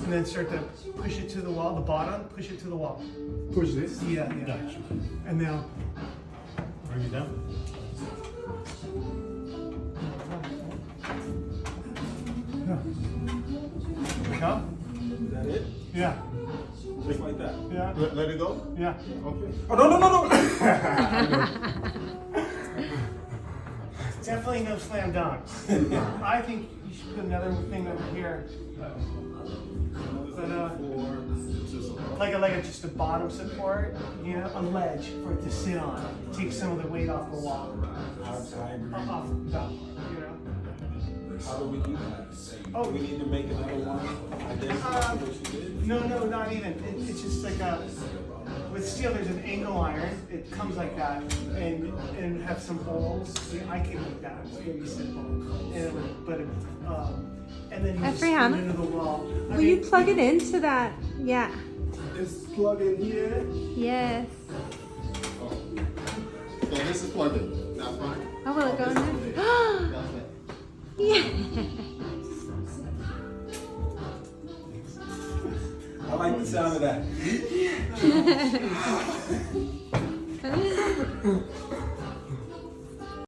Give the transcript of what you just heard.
and then start to push it to the wall. The bottom, push it to the wall. Push this? Yeah. Gotcha. And now. Bring it down. Huh? Is that it? Yeah. Just like that? Yeah. Let it go? Yeah. Okay. Oh, no. Definitely no slam dunks. I think you should put another thing over here. But, like a just a bottom support, you know, a ledge for it to sit on. Take some of the weight off the wall. Outside. Off the top, you know. How do we do that? Oh. Do we need to make another one? Identify what you did? No, not even. It's just like a, with steel, there's an angle iron. It comes like that, and have some holes. Yeah, I can make that. It's very simple. And then you just put it Brianna, into the wall. will you plug it into that? Yeah. It's plugged in here. Yes. Oh. So this is plugged in. That's fine. Oh, will it go in there? That's it. Yeah. I like the sound of that.